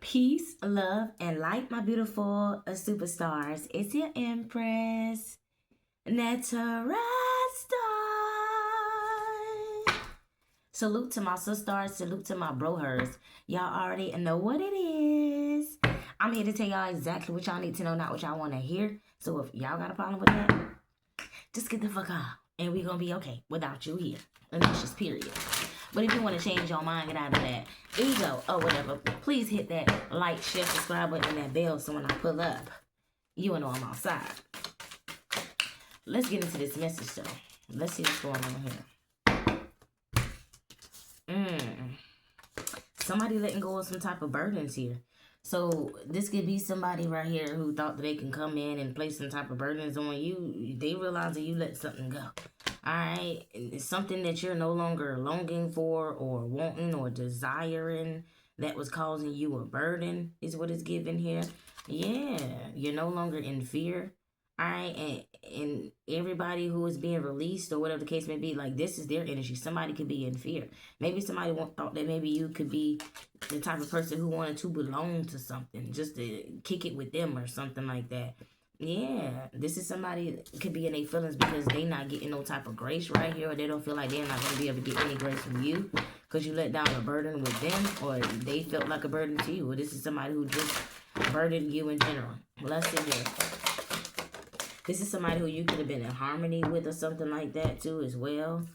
Peace, love, and light, my beautiful superstars. It's your Empress, Netara Star. Salute to my sisters, salute to my brohers. Y'all already know what it is. I'm here to tell y'all exactly what y'all need to know, not what y'all want to hear. So if y'all got a problem with that, just get the fuck out. And we gonna be okay without you here. And that's just period. But if you want to change your mind, get out of that ego or whatever, please hit that like, share, subscribe button, and that bell so when I pull up, you will know I'm outside. Let's get into this message, though. Let's see what's going on here. Somebody letting go of some type of burdens here. So this could be somebody right here who thought that they can come in and place some type of burdens on you. They realize that you let something go. Alright, it's something that you're no longer longing for or wanting or desiring that was causing you a burden is what it's given here. Yeah, you're no longer in fear. Alright, and everybody who is being released or whatever the case may be, like this is their energy. Somebody could be in fear. Maybe somebody thought that maybe you could be the type of person who wanted to belong to something, just to kick it with them or something like that. Yeah, this is somebody that could be in their feelings because they not getting no type of grace right here, or they don't feel like they're not going to be able to get any grace from you because you let down a burden with them, or they felt like a burden to you. Or this is somebody who just burdened you in general. Let's see here. This is somebody who you could have been in harmony with or something like that too as well.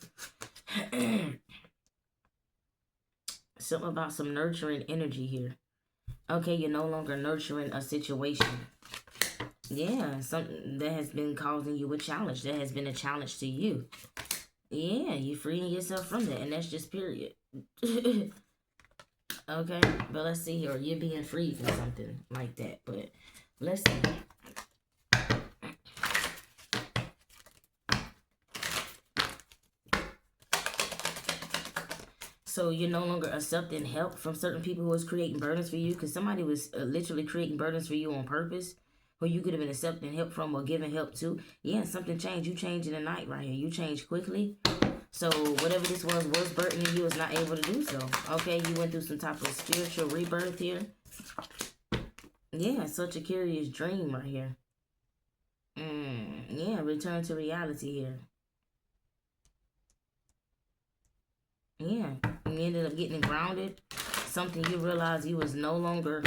Something about some nurturing energy here. Okay, you're no longer nurturing a situation. Yeah, something that has been causing you a challenge. That has been a challenge to you. Yeah, you're freeing yourself from that, and that's just period. Okay, but let's see here. You're being freed from something like that, but let's see. So you're no longer accepting help from certain people who was creating burdens for you, because somebody was literally creating burdens for you on purpose, who you could have been accepting help from or giving help to. Yeah, something changed. You changed in the night right here. You changed quickly. So whatever this was burdening you is not able to do so. Okay, you went through some type of spiritual rebirth here. Yeah, such a curious dream right here. Yeah, return to reality here. Yeah, you ended up getting grounded. Something you realized you was no longer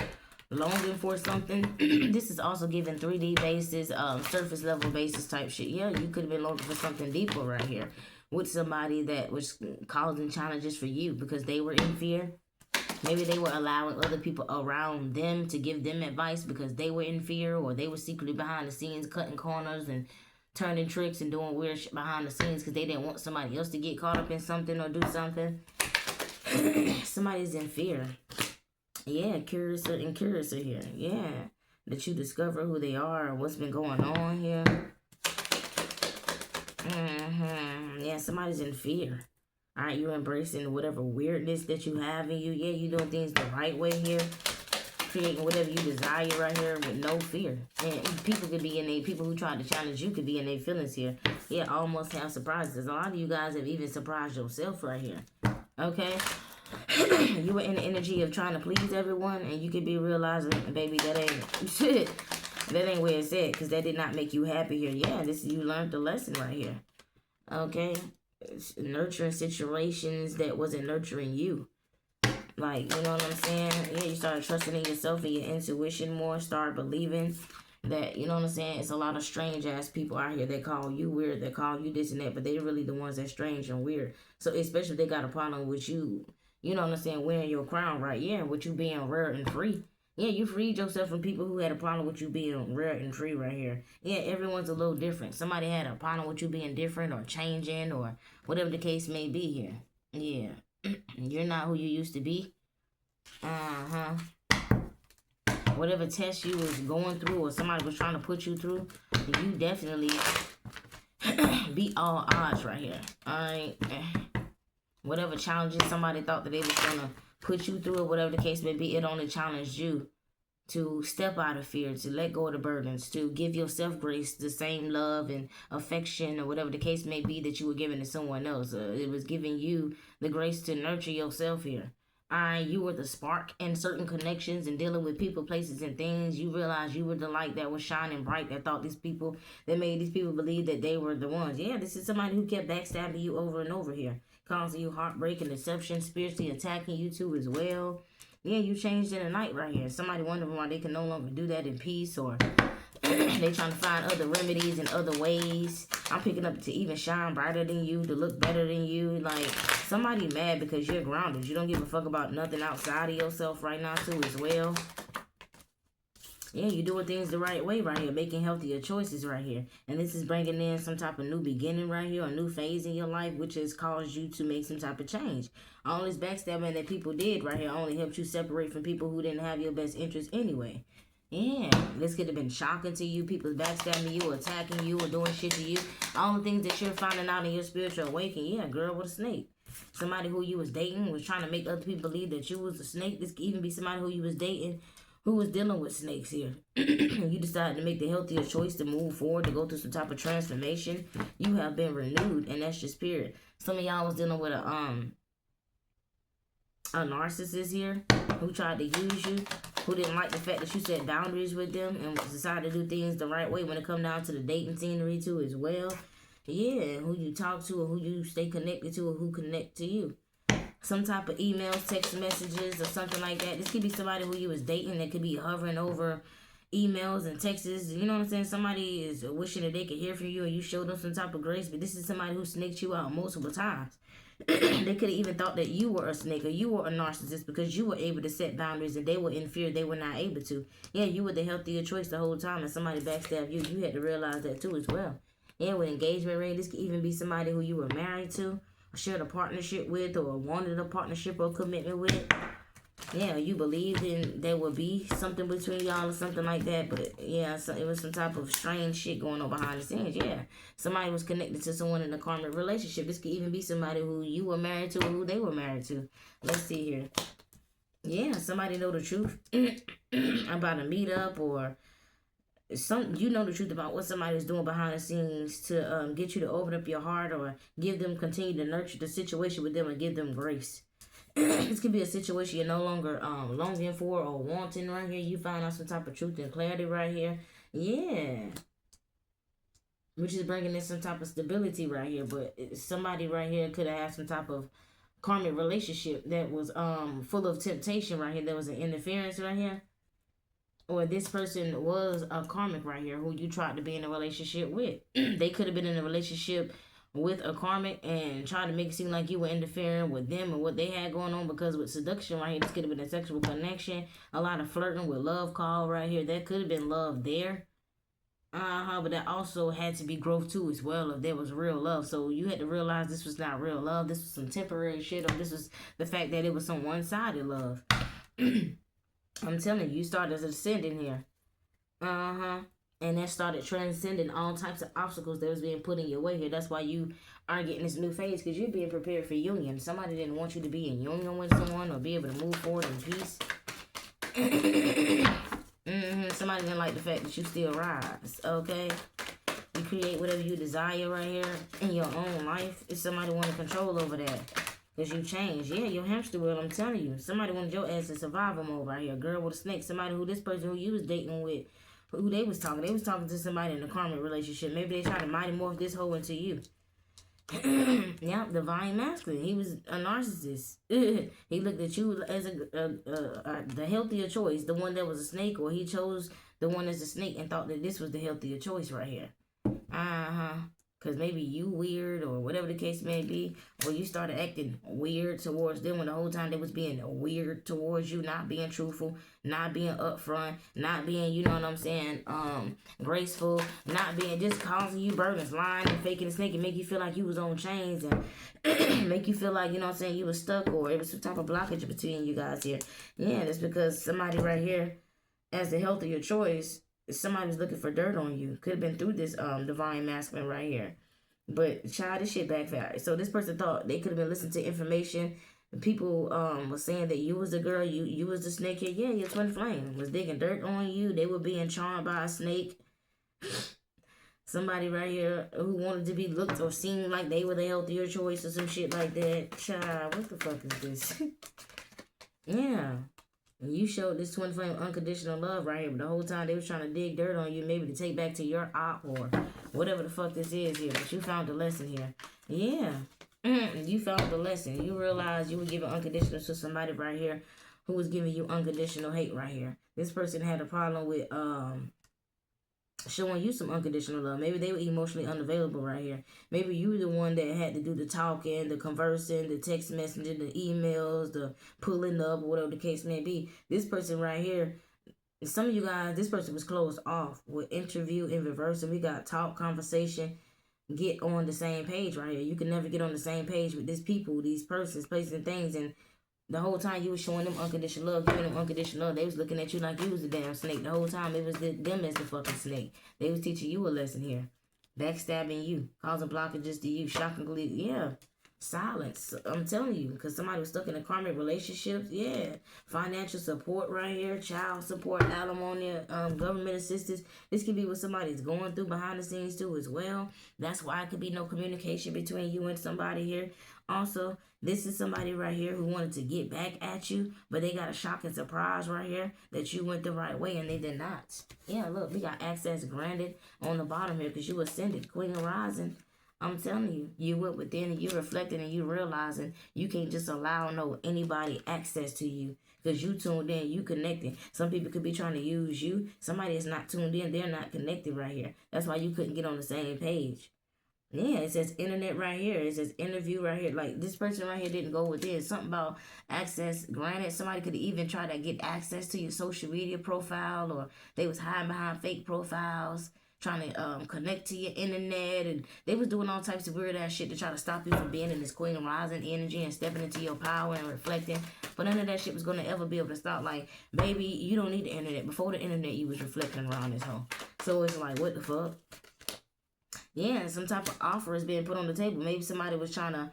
longing for something. This is also giving 3D basis, surface level basis type shit. Yeah, you could have been longing for something deeper right here with somebody that was causing challenges for you because they were in fear. Maybe they were allowing other people around them to give them advice because they were in fear, or they were secretly behind the scenes cutting corners and turning tricks and doing weird shit behind the scenes because they didn't want somebody else to get caught up in something or do something. Somebody's in fear. Yeah, curious here. Yeah, that you discover who they are and what's been going on here. Yeah, somebody's in fear. All right, you're embracing whatever weirdness that you have in you. Yeah, you're doing things the right way here. Creating whatever you desire right here with no fear. And people could be in a, people who tried to challenge you could be in their feelings here. Yeah, almost have surprises. A lot of you guys have even surprised yourself right here. Okay? You were in the energy of trying to please everyone, and you could be realizing, baby, that ain't shit. That ain't where it's at, because that did not make you happy here. Yeah, this you learned the lesson right here. Okay? Nurturing situations that wasn't nurturing you. Like, you know what I'm saying? Yeah, you started trusting in yourself and your intuition more. Start believing that, you know what I'm saying? It's a lot of strange ass people out here that call you weird, that call you this and that, but they're really the ones that's strange and weird. So especially if they got a problem with you, you know what I'm saying, wearing your crown right, yeah, with you being rare and free. Yeah, you freed yourself from people who had a problem with you being rare and free right here. Yeah, everyone's a little different. Somebody had a problem with you being different or changing or whatever the case may be here. Yeah. You're not who you used to be. Whatever test you was going through or somebody was trying to put you through, you definitely beat all odds right here. Alright. Whatever challenges somebody thought that they was gonna put you through or whatever the case may be, it only challenged you to step out of fear, to let go of the burdens, to give yourself grace, the same love and affection or whatever the case may be that you were giving to someone else. It was giving you the grace to nurture yourself here. You were the spark in certain connections and dealing with people, places, and things. You realized you were the light that was shining bright, that thought these people, that made these people believe that they were the ones. Yeah, this is somebody who kept backstabbing you over and over here, causing you heartbreak and deception, spiritually attacking you too as well. Yeah, you changed in the night right here. Somebody wondering why they can no longer do that in peace, or they trying to find other remedies and other ways. I'm picking up to even shine brighter than you, to look better than you. Like, somebody mad because you're grounded. You don't give a fuck about nothing outside of yourself right now too as well. Yeah, you're doing things the right way right here, making healthier choices right here. And this is bringing in some type of new beginning right here, a new phase in your life, which has caused you to make some type of change. All this backstabbing that people did right here only helped you separate from people who didn't have your best interest anyway. Yeah, this could have been shocking to you. People backstabbing you, attacking you, or doing shit to you. All the things that you're finding out in your spiritual awakening. Yeah, girl with a snake. Somebody who you was dating was trying to make other people believe that you was a snake. This could even be somebody who you was dating who was dealing with snakes here. You decided to make the healthier choice to move forward, to go through some type of transformation. You have been renewed, and that's your spirit. Some of y'all was dealing with a narcissist here who tried to use you, who didn't like the fact that you set boundaries with them and decided to do things the right way when it come down to the dating scenery too as well. Yeah, who you talk to or who you stay connected to or who connect to you. Some type of emails, text messages, or something like that. This could be somebody who you was dating that could be hovering over emails and texts. You know what I'm saying? Somebody is wishing that they could hear from you and you show them some type of grace, but this is somebody who snaked you out multiple times. They could have even thought that you were a snake or you were a narcissist because you were able to set boundaries and they were in fear they were not able to. Yeah, you were the healthier choice the whole time, and somebody backstabbed you. You had to realize that too as well. Yeah, with engagement ring, this could even be somebody who you were married to, or shared a partnership with, or wanted a partnership or commitment with. Yeah, you believed in there would be something between y'all or something like that, but yeah, so it was some type of strange shit going on behind the scenes. Yeah, somebody was connected to someone in a karmic relationship. This could even be somebody who you were married to or who they were married to. Let's see here. Yeah, somebody know the truth about a meetup, or you know the truth about what somebody is doing behind the scenes to get you to open up your heart, or continue to nurture the situation with them and give them grace. This could be a situation you're no longer longing for or wanting right here. You find out some type of truth and clarity right here. Yeah. Which is bringing in some type of stability right here. But somebody right here could have had some type of karmic relationship that was full of temptation right here. There was an interference right here. Or this person was a karmic right here who you tried to be in a relationship with. They could have been in a relationship with a karmic and trying to make it seem like you were interfering with them and what they had going on, because with seduction right here, this could have been a sexual connection, a lot of flirting with love call right here. That could have been love there. But that also had to be growth too as well if there was real love. So you had to realize this was not real love. This was some temporary shit, or this was the fact that it was some one-sided love. I'm telling you, you started ascending here. And that started transcending all types of obstacles that was being put in your way here. That's why you are getting this new phase, because you're being prepared for union. Somebody didn't want you to be in union with someone or be able to move forward in peace. Somebody didn't like the fact that you still rise, okay? You create whatever you desire right here in your own life. If somebody wanted control over that, because you changed. Yeah, your hamster wheel, I'm telling you. Somebody wanted your ass in survival mode right here. Girl with a snake. Somebody who this person who you was dating with, who they was talking. They was talking to somebody in a karmic relationship. Maybe they tried to mighty morph this hoe into you. Yeah, divine masculine. He was a narcissist. He looked at you as the healthier choice, the one that was a snake, or he chose the one that's a snake and thought that this was the healthier choice right here. Because maybe you weird or whatever the case may be, or you started acting weird towards them when the whole time they was being weird towards you, not being truthful, not being upfront, not being, you know what I'm saying, graceful, not being, just causing you burdens, lying and faking and snaking, make you feel like you was on chains and make you feel like, you know what I'm saying, you was stuck, or it was some type of blockage between you guys here. Yeah, that's because somebody right here, as the healthier choice, somebody was looking for dirt on you. Could have been through this divine masculine right here. But child, this shit backfired. So this person thought they could have been listening to information. People were saying that you was the girl, you was the snake here. Yeah, your twin flame was digging dirt on you. They were being charmed by a snake. Somebody right here who wanted to be looked or seen like they were the healthier choice or some shit like that. Child, what the fuck is this? Yeah. And you showed this twin flame unconditional love right here, but the whole time they was trying to dig dirt on you, maybe to take back to your op or whatever the fuck this is here. But you found the lesson here. Yeah. You found the lesson. You realized you were giving unconditional to somebody right here who was giving you unconditional hate right here. This person had a problem with showing you some unconditional love. Maybe they were emotionally unavailable right here. Maybe you were the one that had to do the talking, the conversing, the text messaging, the emails, the pulling up, whatever the case may be. This person right here, some of you guys, this person was closed off with interview in reverse, and we got talk, conversation, get on the same page right here. You can never get on the same page with these people, these persons, places, and things, and the whole time you was showing them unconditional love, giving them unconditional love, they was looking at you like you was a damn snake. The whole time it was them as the fucking snake. They was teaching you a lesson here. Backstabbing you, causing blockages to you, shockingly, yeah. Silence. I'm telling you, because somebody was stuck in a karmic relationships. Yeah. Financial support right here, child support, alimony, government assistance. This could be what somebody's going through behind the scenes too as well. That's why it could be no communication between you and somebody here. Also, this is somebody right here who wanted to get back at you, but they got a shocking surprise right here that you went the right way and they did not. Yeah, look, we got access granted on the bottom here because you ascended, Queen of Rising. I'm telling you, you went within and you reflected and you realizing you can't just allow anybody access to you because you tuned in, you connected. Some people could be trying to use you. Somebody is not tuned in, they're not connected right here. That's why you couldn't get on the same page. Yeah, it says internet right here. It says interview right here. Like this person right here didn't go within. Something about access granted. Somebody could even try to get access to your social media profile, or they was hiding behind fake profiles, trying to connect to your internet, and they was doing all types of weird ass shit to try to stop you from being in this Queen of Rising energy and stepping into your power and reflecting. But none of that shit was gonna ever be able to stop. Like, baby, you don't need the internet. Before the internet, you was reflecting around this hole. So it's like, what the fuck? Yeah, some type of offer is being put on the table. Maybe somebody was trying to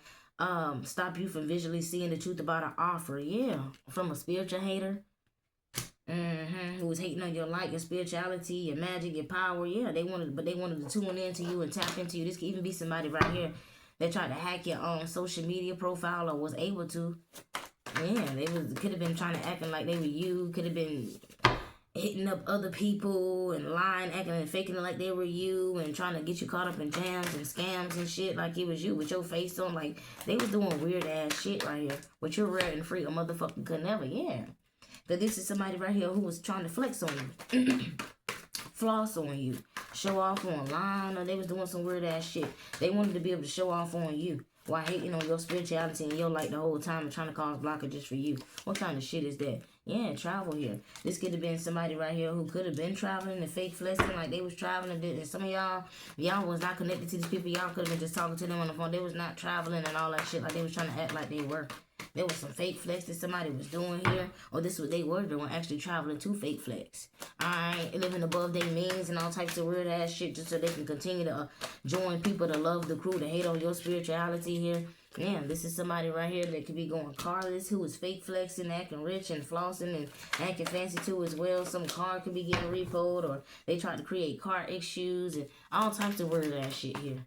stop you from visually seeing the truth about an offer. Yeah, from a spiritual hater. Who was hating on your light, your spirituality, your magic, your power. Yeah, they wanted to tune into you and tap into you. This could even be somebody right here that tried to hack your own social media profile or was able to. Yeah, could have been trying to acting like they were you. Could have been hitting up other people and lying, acting and faking it like they were you and trying to get you caught up in jams and scams and shit like it was you with your face on. Like, they was doing weird ass shit right here. But you're rare and free. A motherfucker could never, yeah. But this is somebody right here who was trying to flex on you. Floss on you. Show off online, or they was doing some weird ass shit. They wanted to be able to show off on you while hating on your spirituality and your light the whole time and trying to cause blockages for you. What kind of shit is that? Yeah, travel here. This could have been somebody right here who could have been traveling and fake flexing like they was traveling. And some of y'all was not connected to these people. Y'all could have been just talking to them on the phone. They was not traveling and all that shit like they was trying to act like they were. There was some fake flex that somebody was doing here, or this is what they were doing, actually traveling to fake flex. Alright, living above their means and all types of weird ass shit just so they can continue to join people to love the crew, to hate on your spirituality here. Yeah, this is somebody right here that could be going carless, who is fake flexing, acting rich and flossing and acting fancy too as well. Some car could be getting repoed, or they tried to create car issues and all types of weird ass shit here.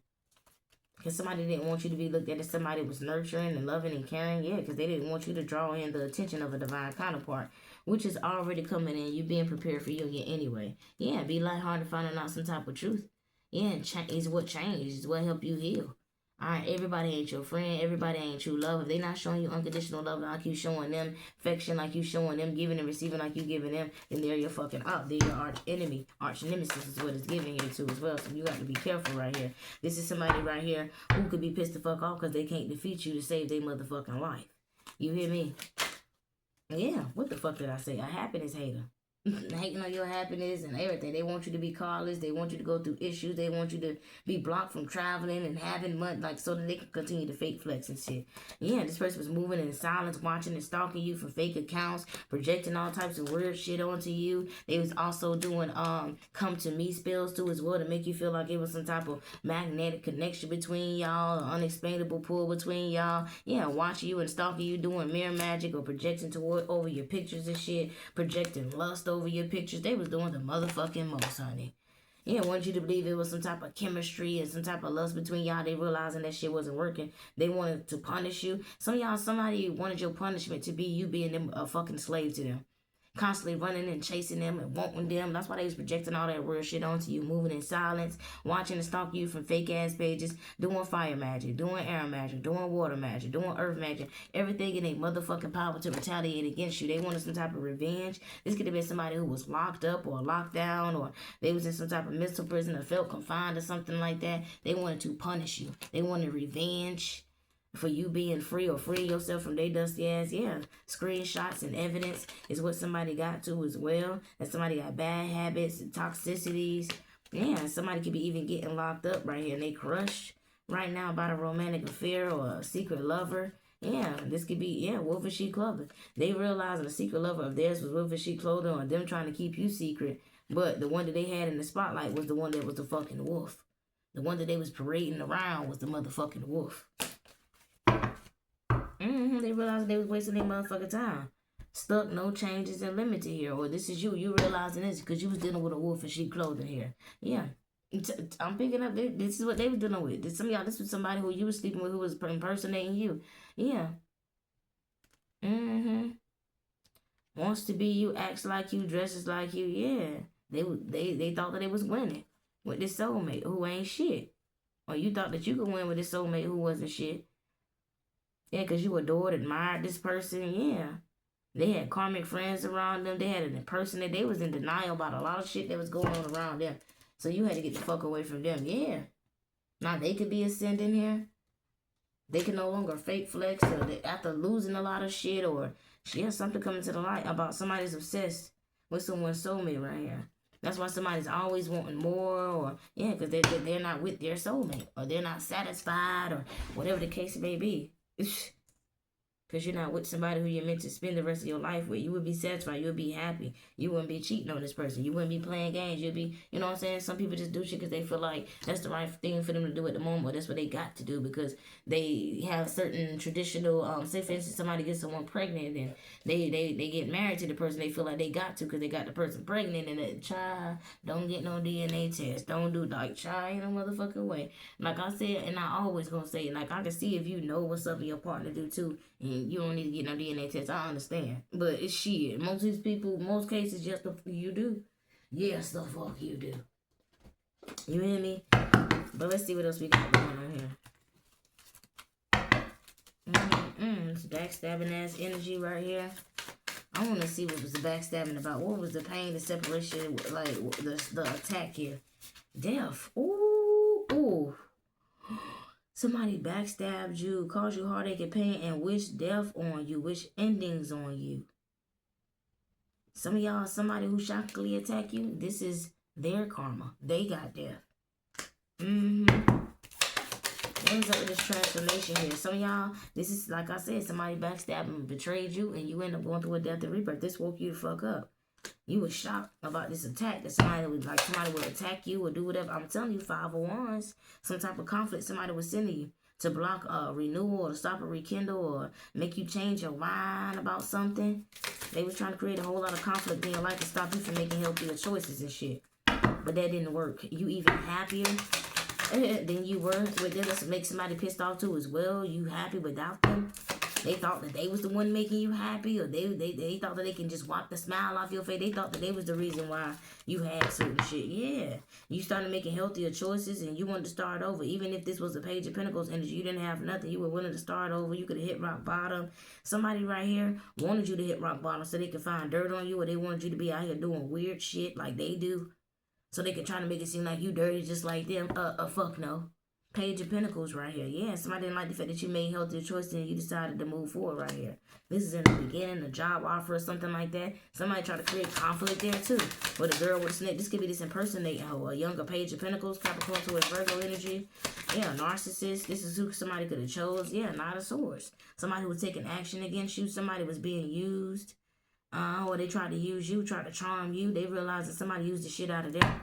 Because somebody didn't want you to be looked at as somebody was nurturing and loving and caring. Yeah, because they didn't want you to draw in the attention of a divine counterpart, which is already coming in. You being prepared for union anyway. Yeah, be lighthearted, finding out some type of truth. Yeah, is what changed. Is what help you heal. Alright, everybody ain't your friend. Everybody ain't true love. If they not showing you unconditional love like you showing them, affection like you showing them, giving and receiving like you giving them, then they're your fucking up. They're your arch enemy. Arch nemesis is what it's giving here too as well. So you got to be careful right here. This is somebody right here who could be pissed the fuck off because they can't defeat you to save their motherfucking life. You hear me? Yeah, what the fuck did I say? A happiness hater. Hating on your happiness and everything. They want you to be carless. They want you to go through issues. They want you to be blocked from traveling and having money, like, so that they can continue to fake flex and shit. Yeah, this person was moving in silence, watching and stalking you from fake accounts, projecting all types of weird shit onto you. They was also doing come to me spells too as well to make you feel like it was some type of magnetic connection between y'all, or unexplainable pull between y'all. Yeah, watching you and stalking you, doing mirror magic or projecting over your pictures and shit, projecting lust over your pictures. They was doing the motherfucking most, honey. Yeah, wanted you to believe it was some type of chemistry and some type of lust between y'all. They realizing that shit wasn't working. They wanted to punish you. Some of y'all, somebody wanted your punishment to be you being them a fucking slave to them. Constantly running and chasing them and wanting them. That's why they was projecting all that real shit onto you, moving in silence, watching and stalking you from fake ass pages, doing fire magic, doing air magic, doing water magic, doing earth magic, everything in their motherfucking power to retaliate against you. They wanted some type of revenge. This could have been somebody who was locked up or locked down, or they was in some type of mental prison or felt confined or something like that. They wanted to punish you. They wanted revenge for you being free or freeing yourself from their dusty ass. Yeah, screenshots and evidence is what somebody got to as well. That somebody got bad habits and toxicities. Yeah, somebody could be even getting locked up right here and they crushed right now about a romantic affair or a secret lover. Yeah, this could be, yeah, wolf in sheep clothing. They realizing a secret lover of theirs was wolf in sheep clothing, or them trying to keep you secret. But the one that they had in the spotlight was the one that was the fucking wolf. The one that they was parading around was the motherfucking wolf. They realized they was wasting their motherfucking time. Stuck, no changes, and limited here. Or this is you. You realizing this because you was dealing with a wolf in sheep clothing here. Yeah. I'm picking up. This is what they was dealing with. This, some of y'all, this was somebody who you was sleeping with who was impersonating you. Yeah. Wants to be you, acts like you, dresses like you. Yeah. They thought that they was winning with this soulmate who ain't shit. Or you thought that you could win with this soulmate who wasn't shit. Yeah, because you adored, admired this person. Yeah. They had karmic friends around them. They had an impersonator. They was in denial about a lot of shit that was going on around them. So you had to get the fuck away from them. Yeah. Now they could be ascending here. They can no longer fake flex or after losing a lot of shit, or yeah, something coming to the light about somebody's obsessed with someone's soulmate right here. That's why somebody's always wanting more, or yeah, because they're not with their soulmate, or they're not satisfied, or whatever the case may be. Because you're not with somebody who you're meant to spend the rest of your life with. You would be satisfied. You would be happy. You wouldn't be cheating on this person. You wouldn't be playing games. You'd be, you know what I'm saying? Some people just do shit because they feel like that's the right thing for them to do at the moment. Or that's what they got to do because they have certain traditional, say for instance, somebody gets someone pregnant and they get married to the person. They feel like they got to because they got the person pregnant and that child don't get no DNA test. Don't do like child in a motherfucking way. Like I said, and I always gonna say, like I can see if you know what's up and your partner do too. And you don't need to get no DNA test. I understand. But it's shit. Most of these people, most cases, just the you do. Yes, the fuck you do. You hear me? But let's see what else we got going on here. It's backstabbing ass energy right here. I want to see what was the backstabbing about. What was the pain, the separation, like the attack here? Death. Ooh. Somebody backstabbed you, caused you heartache and pain, and wished death on you, wished endings on you. Some of y'all, somebody who shockingly attacked you, this is their karma. They got death. What is up with this transformation here? Some of y'all, this is, like I said, somebody backstabbed and betrayed you, and you end up going through a death and rebirth. This woke you the fuck up. You were shocked about this attack that somebody would attack you or do whatever. I'm telling you, 5 of Wands, some type of conflict somebody was sending you to block a renewal or to stop a rekindle or make you change your mind about something. They was trying to create a whole lot of conflict in your life to stop you from making healthier choices and shit. But that didn't work. You even happier than you were with them. Let's make somebody pissed off too as well. You happy without them. They thought that they was the one making you happy, or they thought that they can just wipe the smile off your face. They thought that they was the reason why you had certain shit. Yeah. You started making healthier choices and you wanted to start over. Even if this was a Page of Pentacles energy, you didn't have nothing. You were willing to start over. You could have hit rock bottom. Somebody right here wanted you to hit rock bottom so they could find dirt on you, or they wanted you to be out here doing weird shit like they do. So they could try to make it seem like you dirty just like them. Fuck no. Page of Pentacles right here. Yeah, somebody didn't like the fact that you made healthier choices and you decided to move forward right here. This is in the beginning, a job offer or something like that. Somebody tried to create conflict there too. With a girl with a snake. This could be this impersonating hoe. A younger Page of Pentacles, Capricorn towards Virgo energy. Yeah, narcissist. This is who somebody could have chose. Yeah, Knight of Swords. Somebody who was taking action against you. Somebody was being used. Or they tried to use you, tried to charm you. They realized that somebody used the shit out of them.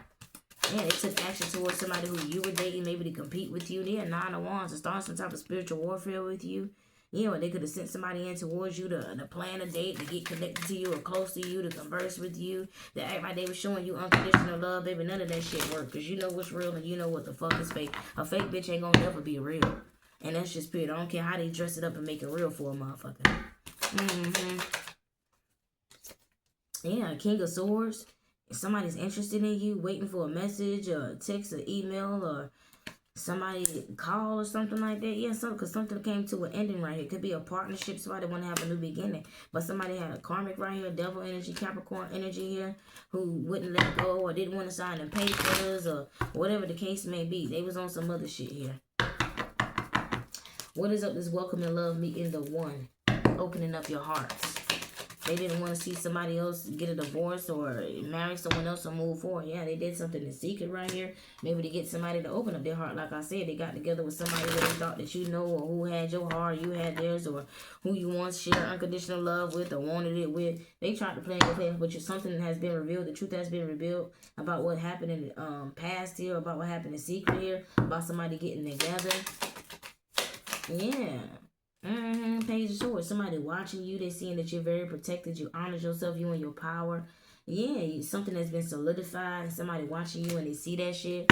Yeah, they took action towards somebody who you were dating, maybe to compete with you. They had 9 of Wands to start some type of spiritual warfare with you. Yeah, or they could have sent somebody in towards you to plan a date, to get connected to you or close to you, to converse with you, to act like they were showing you unconditional love. Baby, none of that shit work, because you know what's real and you know what the fuck is fake. A fake bitch ain't gonna never be real. And that's just period. I don't care how they dress it up and make it real for a motherfucker. Yeah, King of Swords. If somebody's interested in you, waiting for a message or a text or email or somebody call or something like that. Yeah, because something came to an ending right here. It could be a partnership. Somebody want to have a new beginning. But somebody had a karmic right here, devil energy, Capricorn energy here, who wouldn't let go or didn't want to sign the papers or whatever the case may be. They was on some other shit here. What is up this welcome and love meeting the one? Opening up your hearts. They didn't want to see somebody else get a divorce or marry someone else or move forward. Yeah, they did something in secret right here. Maybe to get somebody to open up their heart. Like I said, they got together with somebody that they thought that you know, or who had your heart, you had theirs, or who you once shared unconditional love with or wanted it with. They tried to play your face, but something has been revealed. The truth has been revealed about what happened in the past here, about what happened in secret here, about somebody getting together. Yeah. Page of Swords. Somebody watching you. They seeing that you're very protected. You honor yourself. You and your power. Yeah, something that's been solidified. Somebody watching you and they see that shit.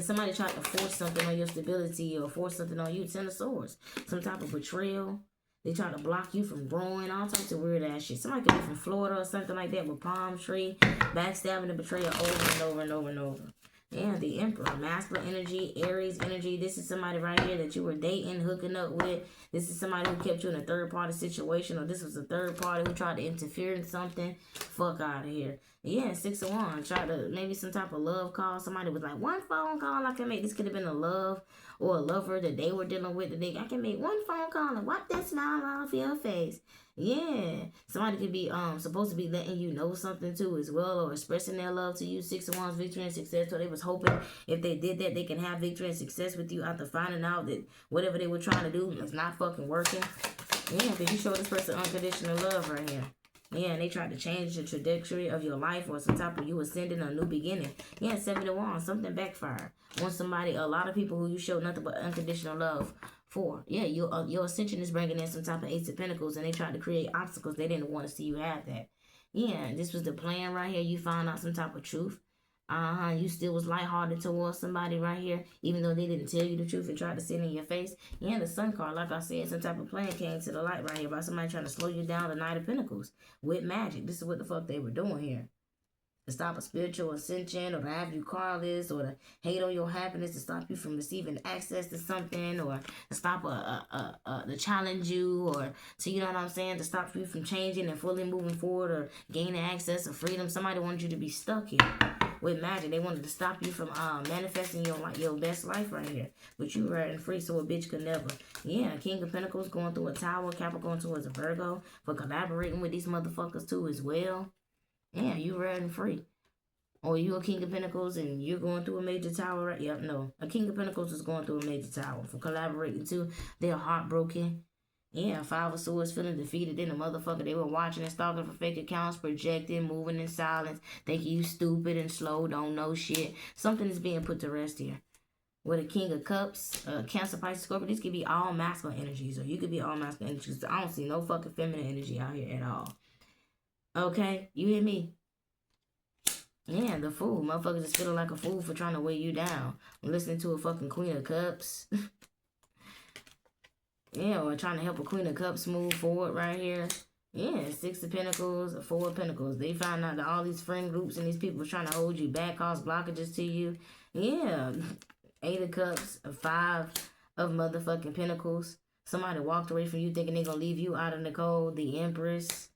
Somebody try to force something on your stability or force something on you. Ten of Swords. Some type of betrayal. They try to block you from growing. All types of weird ass shit. Somebody could be from Florida or something like that with palm tree. Backstabbing and betrayal over and over and over and over. Yeah, the Emperor, masculine energy, Aries energy. This is somebody right here that you were dating, hooking up with. This is somebody who kept you in a third party situation, or this was a third party who tried to interfere in something. Fuck out of here. Yeah, 6 of Wands. Try to maybe some type of love call. Somebody was like, one phone call I can make. This could have been a love or a lover that they were dealing with. I can make one phone call and wipe that smile off your face. Yeah, somebody could be supposed to be letting you know something too as well, or expressing their love to you. 6 of Wands, victory and success. So they was hoping if they did that, they can have victory and success with you after finding out that whatever they were trying to do is not fucking working. Yeah, because you show this person unconditional love right here. Yeah, and they tried to change the trajectory of your life or some type of you ascending a new beginning. Yeah, 7 of Wands, something backfired. Want somebody, a lot of people who you show nothing but unconditional love for. Yeah, your ascension is bringing in some type of Ace of Pentacles, and they tried to create obstacles. They didn't want to see you have that. Yeah, this was the plan right here. You found out some type of truth. You still was lighthearted towards somebody right here, even though they didn't tell you the truth and tried to sit in your face. Yeah, the Sun card, like I said, some type of plan came to the light right here by somebody trying to slow you down. The Knight of Pentacles with magic. This is what the fuck they were doing here. To stop a spiritual ascension, or to have you carless, or to hate on your happiness, to stop you from receiving access to something, or to stop to challenge you, or to, you know what I'm saying, to stop you from changing and fully moving forward or gaining access or freedom. Somebody wanted you to be stuck here with magic. They wanted to stop you from manifesting your best life right here, but you were and free, so a bitch could never. Yeah, King of Pentacles going through a Tower, Capricorn towards a Virgo, for collaborating with these motherfuckers too as well. Yeah, you red and free. Or you a King of Pentacles and you're going through a major tower, right? Yep, no. A King of Pentacles is going through a major tower for collaborating too. They're heartbroken. Yeah, 5 of Swords feeling defeated in the motherfucker. They were watching and stalking for fake accounts, projecting, moving in silence, thinking you stupid and slow, don't know shit. Something is being put to rest here. With a King of Cups, Cancer, Pisces, Scorpio, these could be all masculine energies, or you could be all masculine energies. I don't see no fucking feminine energy out here at all. Okay, you hear me? Yeah, the Fool. Motherfuckers is feeling like a fool for trying to weigh you down. I'm listening to a fucking Queen of Cups. Yeah, or trying to help a Queen of Cups move forward right here. Yeah, 6 of Pentacles, 4 of Pentacles. They find out that all these friend groups and these people trying to hold you back, cause blockages to you. Yeah, 8 of Cups, 5 of motherfucking Pentacles. Somebody walked away from you thinking they're going to leave you out in the cold. The Empress.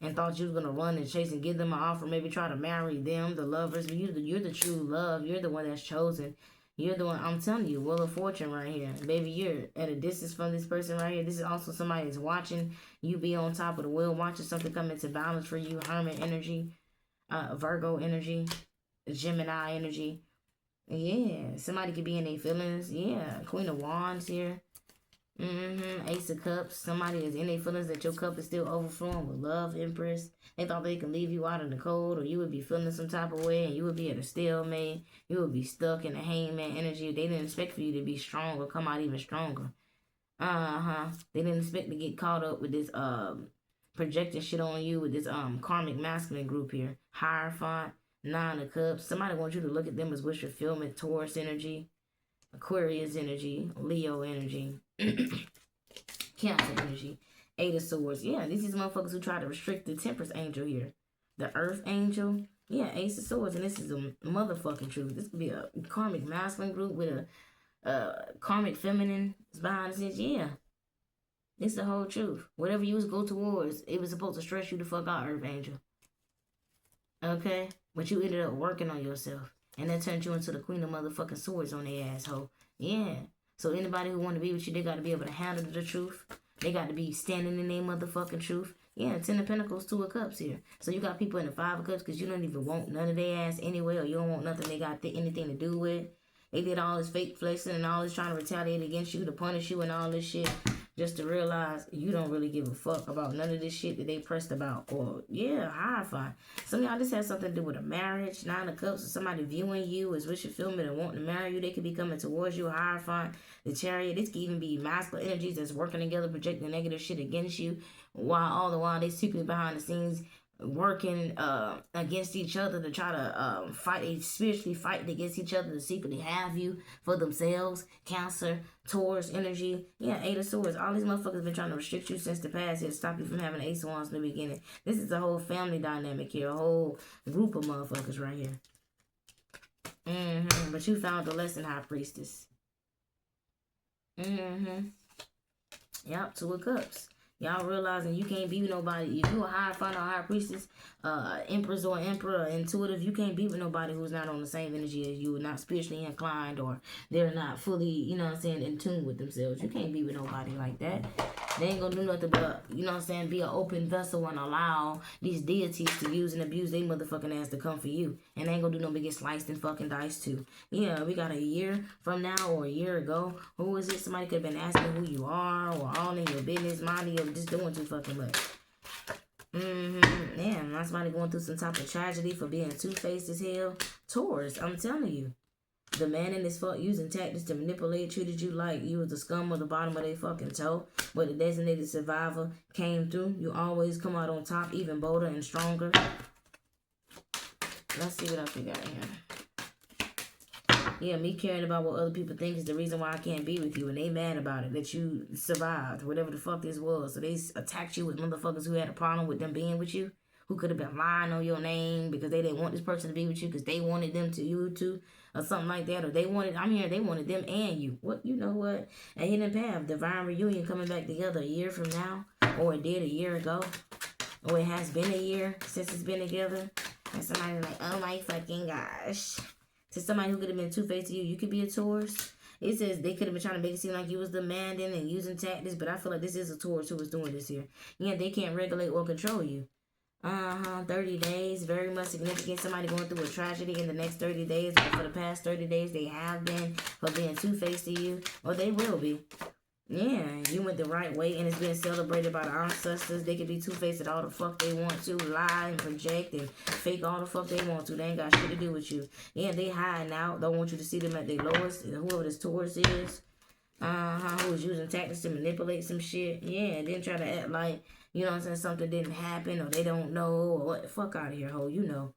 And thought you was going to run and chase and give them an offer, maybe try to marry them, the lovers. But you're the true love. You're the one that's chosen. You're the one, I'm telling you, Wheel of Fortune right here. Baby, you're at a distance from this person right here. This is also somebody that's watching you be on top of the wheel, watching something come into balance for you. Hermit energy, Virgo energy, Gemini energy. Yeah, somebody could be in their feelings. Yeah, Queen of Wands here. Ace of Cups. Somebody is in their feelings that your cup is still overflowing with love, Empress. They thought they could leave you out in the cold, or you would be feeling some type of way and you would be at a stalemate. You would be stuck in the hangman energy. They didn't expect for you to be strong or come out even stronger. They didn't expect to get caught up with this projecting shit on you with this karmic masculine group here. Hierophant, Nine of Cups. Somebody wants you to look at them as wish fulfillment, Taurus energy, Aquarius energy, Leo energy, Cancer energy, Eight of Swords. Yeah, these is motherfuckers who try to restrict the Temperance angel here. The Earth angel. Yeah, Ace of Swords, and this is a motherfucking truth. This could be a karmic masculine group with a karmic feminine behind the scenes. Yeah, it's the whole truth. Whatever you was go towards, it was supposed to stress you the fuck out, Earth angel. Okay? But you ended up working on yourself. And that turned you into the queen of motherfucking swords on their asshole. Yeah. So anybody who want to be with you, they got to be able to handle the truth. They got to be standing in their motherfucking truth. Yeah, 10 of Pentacles, 2 of Cups here. So you got people in the 5 of Cups because you don't even want none of their ass anyway, or you don't want nothing they got anything to do with. They did all this fake flexing and all this trying to retaliate against you, to punish you and all this shit, just to realize you don't really give a fuck about none of this shit that they pressed about. Or, yeah, Hierophant. Some of y'all, this has something to do with a marriage, 9 of Cups, or somebody viewing you as wish fulfillment and wanting to marry you. They could be coming towards you, Hierophant, the Chariot. This could even be masculine energies that's working together, projecting negative shit against you, while all the while they secretly behind the scenes working against each other to try to fight, spiritually fighting against each other to secretly have you for themselves. Cancer, Taurus energy. Yeah, 8 of Swords. All these motherfuckers been trying to restrict you since the past here to stop you from having Ace of Wands in the beginning. This is a whole family dynamic here, a whole group of motherfuckers right here. But you found the lesson, High Priestess. Yep, 2 of Cups. Y'all realizing you can't be with nobody. If you a Hierophant or High Priestess, Empress or Emperor, intuitive, you can't be with nobody who's not on the same energy as you, not spiritually inclined, or they're not fully, you know what I'm saying, in tune with themselves. You can't be with nobody like that. They ain't gonna do nothing but, you know what I'm saying, be an open vessel and allow these deities to use and abuse they motherfucking ass to come for you. And they ain't gonna do nothing but get sliced and fucking diced too. Yeah, we got a year from now or a year ago. Who is it? Somebody could have been asking who you are, or all in your business, minding your just doing too fucking much. Damn, not somebody going through some type of tragedy for being two-faced as hell. Taurus, I'm telling you. The man in this fuck using tactics to manipulate, treated you like you was the scum of the bottom of their fucking toe. But the designated survivor came through. You always come out on top, even bolder and stronger. Let's see what else we got here. Yeah, me caring about what other people think is the reason why I can't be with you. And they mad about it, that you survived, whatever the fuck this was. So they attacked you with motherfuckers who had a problem with them being with you, who could have been lying on your name because they didn't want this person to be with you because they wanted them to, you too, or something like that. Or they wanted, I'm hearing they wanted them and you. What, you know what? A hidden path, divine reunion coming back together a year from now, or it did a year ago, or it has been a year since it's been together. And somebody like, oh my fucking gosh. To somebody who could have been two-faced to you, you could be a Taurus. It says they could have been trying to make it seem like you was demanding and using tactics, but I feel like this is a Taurus who was doing this here. Yeah, they can't regulate or control you. 30 days, very much significant. Somebody going through a tragedy in the next 30 days, or for the past 30 days, they have been for being two-faced to you, or they will be. Yeah, you went the right way, and it's being celebrated by the ancestors. They can be two-faced at all the fuck they want to, lie and project and fake all the fuck they want to. They ain't got shit to do with you. Yeah, they hiding out. Don't want you to see them at their lowest. Whoever this Taurus is, who was using tactics to manipulate some shit. Yeah, and then try to act like, you know what I'm saying, something didn't happen, or they don't know, or what. Fuck out of here, ho, you know.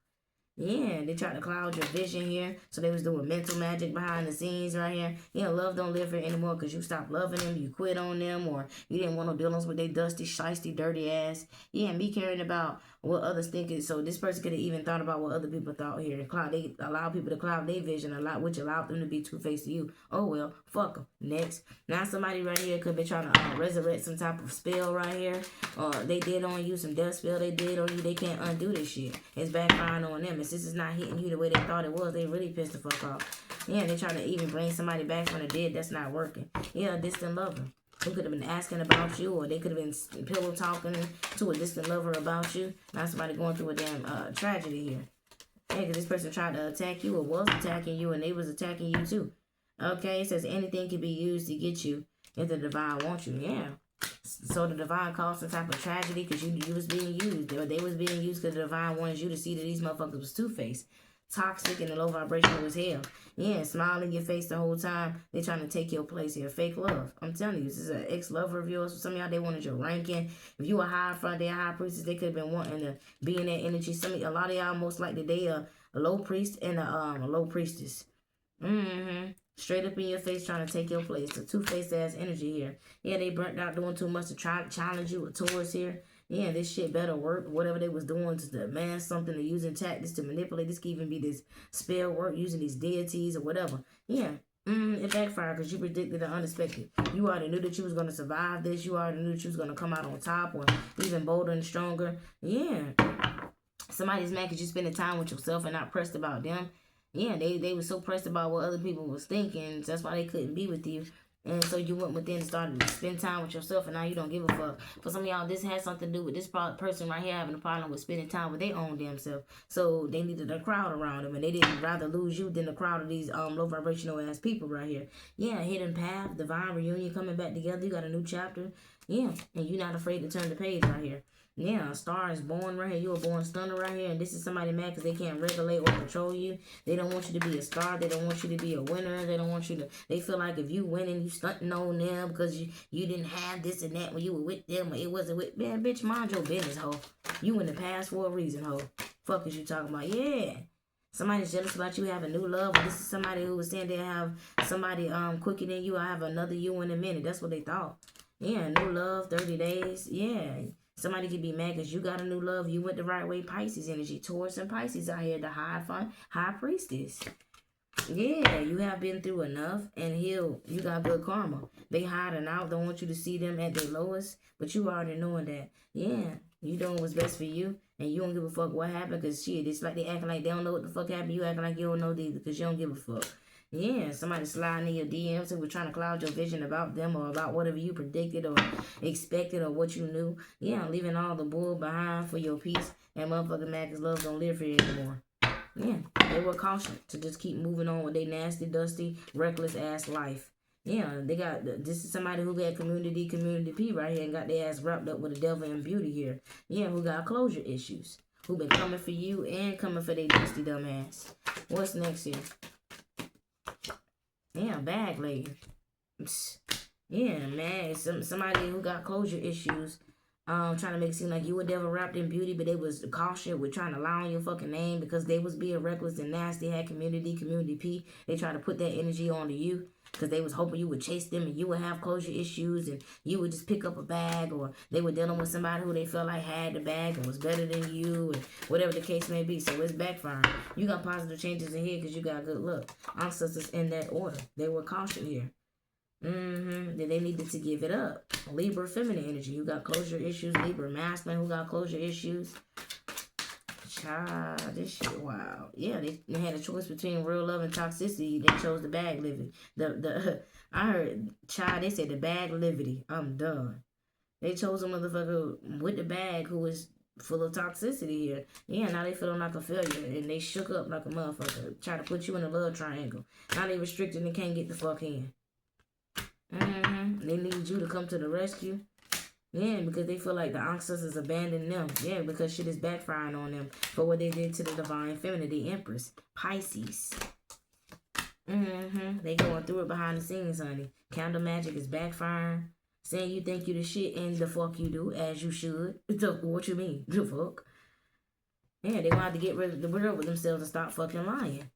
Yeah, they tried to cloud your vision here. So they was doing mental magic behind the scenes right here. You know, love don't live here anymore because you stopped loving them, you quit on them, or you didn't want no dealings with they dusty, shiesty, dirty ass. Yeah, and be caring about what others think. So this person could have even thought about what other people thought here. They allow people to cloud their vision, which allowed them to be two-faced to you. Oh well, fuck them. Next. Now somebody right here could be trying to resurrect some type of spell right here. Or they did on you some death spell they did on you. They can't undo this shit. It's backfiring on them. And since it's not hitting you the way they thought it was, they really pissed the fuck off. Yeah, they trying to even bring somebody back from the dead. That's not working. Yeah, a distant lover who could have been asking about you, or they could have been pillow talking to a distant lover about you. Not somebody going through a damn tragedy here. Yeah, because this person tried to attack you or was attacking you, and they was attacking you too. Okay, it says anything can be used to get you if the divine wants you. Yeah. So the divine caused some type of tragedy because you was being used, or they was being used because the divine wanted you to see that these motherfuckers was two-faced. toxic and low vibrational as hell. Yeah, smile in your face the whole time. They trying to take your place here. Fake love. I'm telling you, this is an ex-lover of yours. Some of y'all, they wanted your ranking. If you were high front, they're high priestess, they could have been wanting to be in that energy. A lot of y'all most likely they are a low priest and a low priestess. Straight up in your face trying to take your place. The two-faced ass energy here. Yeah, they burnt out doing too much to try to challenge you with Taurus here. Yeah, this shit better work. Whatever they was doing to demand something, or using tactics to manipulate. This could even be this spell work, using these deities or whatever. Yeah, it backfired because you predicted the unexpected. You already knew that you was going to survive this. You already knew that you was going to come out on top or even bolder and stronger. Yeah. Somebody's mad because you spending time with yourself and not pressed about them. Yeah, they were so pressed about what other people was thinking. So that's why they couldn't be with you. And so you went within and started to spend time with yourself, and now you don't give a fuck. For some of y'all, this has something to do with this person right here having a problem with spending time with their own damn self. So they needed a crowd around them, and they didn't rather lose you than the crowd of these low vibrational ass people right here. Yeah, hidden path, divine reunion, coming back together. You got a new chapter. Yeah, and you're not afraid to turn the page right here. Yeah, a star is born right here. You were born stunner right here. And this is somebody mad because they can't regulate or control you. They don't want you to be a star. They don't want you to be a winner. They don't want you to... They feel like if you winning, you stunting on them because you didn't have this and that when you were with them or it wasn't with... Man, bitch, mind your business, ho. You in the past for a reason, ho. Fuck is you talking about? Yeah. Somebody's jealous about you having new love. Or this is somebody who was saying they have somebody quicker than you. I have another you in a minute. That's what they thought. Yeah, new love, 30 days. Yeah. Somebody could be mad because you got a new love. You went the right way. Pisces energy. Taurus and Pisces out here. The high priestess. Yeah, you have been through enough and healed. You got good karma. They hiding out. Don't want you to see them at their lowest. But you already knowing that. Yeah, you doing what's best for you. And you don't give a fuck what happened. Because shit, it's like they acting like they don't know what the fuck happened. You acting like you don't know either. Because you don't give a fuck. Yeah, somebody sliding in your DMs and we're trying to cloud your vision about them or about whatever you predicted or expected or what you knew. Yeah, leaving all the bull behind for your peace. And motherfucking mad because love don't live for you anymore. Yeah, they were cautioned to just keep moving on with their nasty, dusty, reckless ass life. Yeah, they got, this is somebody who got community P right here and got their ass wrapped up with the devil and beauty here. Yeah, who got closure issues. Who been coming for you and coming for their dusty dumb ass. What's next here? Yeah, bag lady. Yeah, man. Somebody who got closure issues. Trying to make it seem like you were devil wrapped in beauty, but they was cautious with trying to lie on your fucking name because they was being reckless and nasty, had community P. They tried to put that energy onto you because they was hoping you would chase them and you would have closure issues and you would just pick up a bag, or they were dealing with somebody who they felt like had the bag and was better than you and whatever the case may be. So it's backfiring. You got positive changes in here because you got good luck. Ancestors in that order. They were cautious here. Then they needed to give it up. Libra feminine energy. Who got closure issues? Libra masculine. Who got closure issues? Child, this shit wow. Yeah, they had a choice between real love and toxicity. They chose the bag living. I heard child. They said the bag livity. I'm done. They chose a motherfucker with the bag who was full of toxicity here. Yeah, now they feeling like a failure and they shook up like a motherfucker. Try to put you in a love triangle. Now they restricted and can't get the fuck in. They need you to come to the rescue. Yeah, because they feel like the ancestors abandoned them. Yeah, because shit is backfiring on them for what they did to the divine feminine, the Empress. Pisces. They going through it behind the scenes, honey. Candle magic is backfiring. Saying you think you the shit and the fuck you do, as you should. What you mean? The fuck? Yeah, they wanted to get rid of themselves and stop fucking lying.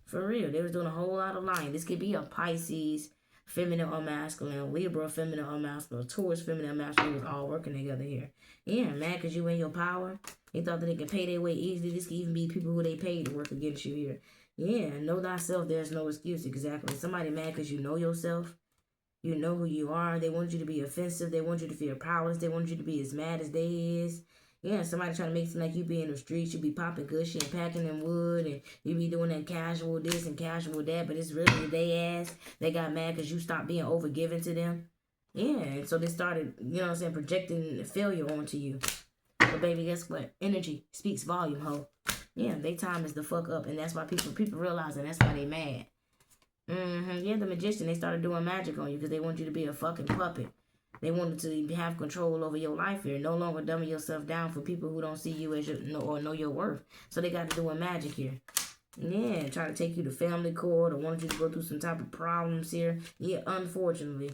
For real. They was doing a whole lot of lying. This could be a Pisces feminine or masculine, Libra feminine or masculine, Taurus feminine or masculine. Was all working together here. Yeah, mad because you in your power. They thought that they could pay their way easily. This could even be people who they paid to work against you here. Yeah, know thyself. There's no excuse. Exactly. Somebody mad because you know yourself. You know who you are. They want you to be offensive. They want you to feel powerless. They want you to be as mad as they is. Yeah, somebody trying to make it seem like you be in the streets, you be popping good shit and packing them wood, and you be doing that casual this and casual that, but it's really they ass. They got mad because you stopped being overgiven to them. Yeah, and so they started, you know what I'm saying, projecting failure onto you. But baby, guess what? Energy speaks volume, ho. Yeah, they time is the fuck up, and that's why people realize, and that's why they mad. Yeah, the magician, they started doing magic on you because they want you to be a fucking puppet. They wanted to have control over your life here. No longer dumbing yourself down for people who don't see you as or know your worth. So they got to do a magic here. Yeah, try to take you to family court or wanted you to go through some type of problems here. Yeah, unfortunately.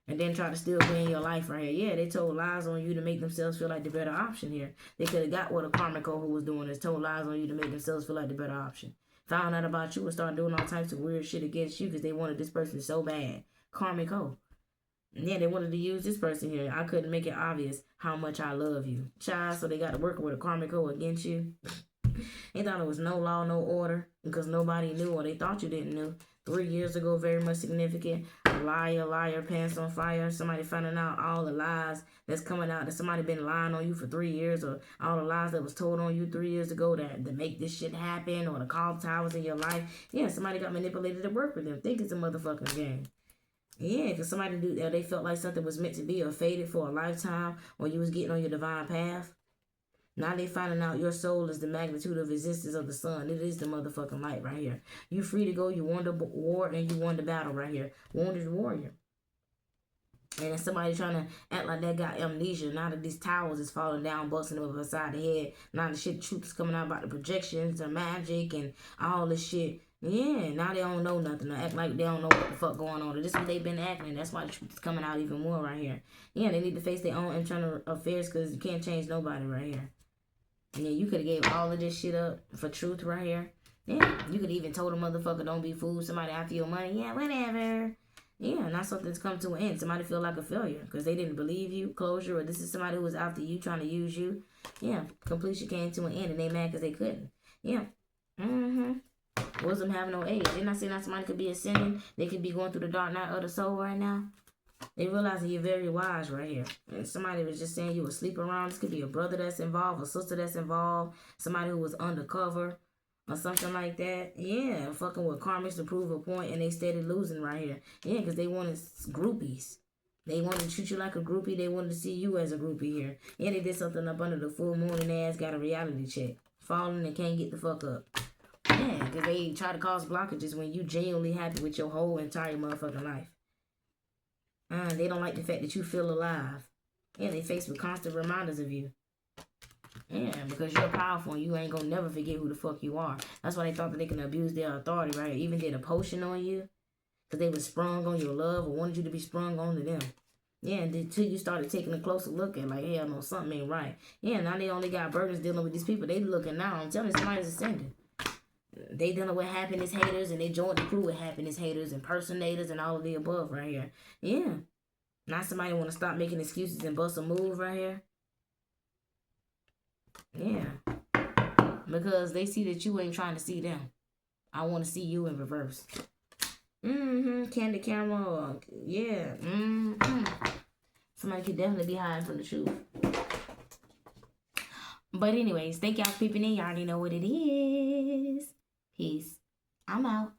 And then try to still be in your life right here. Yeah, they told lies on you to make themselves feel like the better option here. They could have got what a karmico who was doing is told lies on you to make themselves feel like the better option. Found out about you and started doing all types of weird shit against you because they wanted this person so bad. Karmico. Yeah, they wanted to use this person here. I couldn't make it obvious how much I love you. Child, so they got to work with a karmico against you. They thought it was no law, no order because nobody knew or they thought you didn't know. 3 years ago, very much significant. A liar, pants on fire. Somebody finding out all the lies that's coming out that somebody been lying on you for 3 years, or all the lies that was told on you 3 years ago that make this shit happen, or the call towers in your life. Yeah, somebody got manipulated to work with them. Think it's a motherfucking game. Yeah, because somebody they felt like something was meant to be or fated for a lifetime, or you was getting on your divine path. Now they finding out your soul is the magnitude of existence of the sun. It is the motherfucking light right here. You free to go. You won the war and you won the battle right here. Wounded warrior. And then somebody trying to act like they got amnesia. Now that these towers is falling down, busting them upside the head. Now the shit, truth is coming out about the projections, the magic, and all this shit. Yeah, now they don't know nothing. They act like they don't know what the fuck going on. This is what they've been acting. That's why the truth is coming out even more right here. Yeah, they need to face their own internal affairs because you can't change nobody right here. Yeah, you could have gave all of this shit up for truth right here. Yeah, you could even told a motherfucker don't be fooled. Somebody after your money. Yeah, whatever. Yeah, not something's come to an end. Somebody feel like a failure because they didn't believe you, closure, or this is somebody who was after you trying to use you. Yeah, completion came to an end and they mad because they couldn't. Yeah. Wisdom have no age. They're not saying that somebody could be ascending. They could be going through the dark night of the soul right now. They realize that you're very wise right here. And somebody was just saying you were sleep around. This could be a brother that's involved, a sister that's involved, somebody who was undercover or something like that. Yeah, fucking with karmics to prove a point and they steady losing right here. Yeah, because they wanted groupies. They wanted to treat you like a groupie. They wanted to see you as a groupie here. Yeah, they did something up under the full moon and their ass got a reality check. Falling and can't get the fuck up. Yeah, because they try to cause blockages when you genuinely happy with your whole entire motherfucking life. They don't like the fact that you feel alive. Yeah, they faced with constant reminders of you. Yeah, because you're powerful and you ain't gonna never forget who the fuck you are. That's why they thought that they can abuse their authority, right? Even did a potion on you. Because they was sprung on your love or wanted you to be sprung on to them. Yeah, until you started taking a closer look at like, hell no, something ain't right. Yeah, now they only got burdens dealing with these people. They looking now. I'm telling you, somebody's ascending. They dealing with happiness haters and they joined the crew with happiness haters, impersonators, and all of the above right here. Yeah. Not somebody want to stop making excuses and bust a move right here. Yeah. Because they see that you ain't trying to see them. I want to see you in reverse. Candy camera. Yeah. Somebody could definitely be hiding from the truth. But anyways, thank y'all for peeping in. Y'all already know what it is. Peace. I'm out.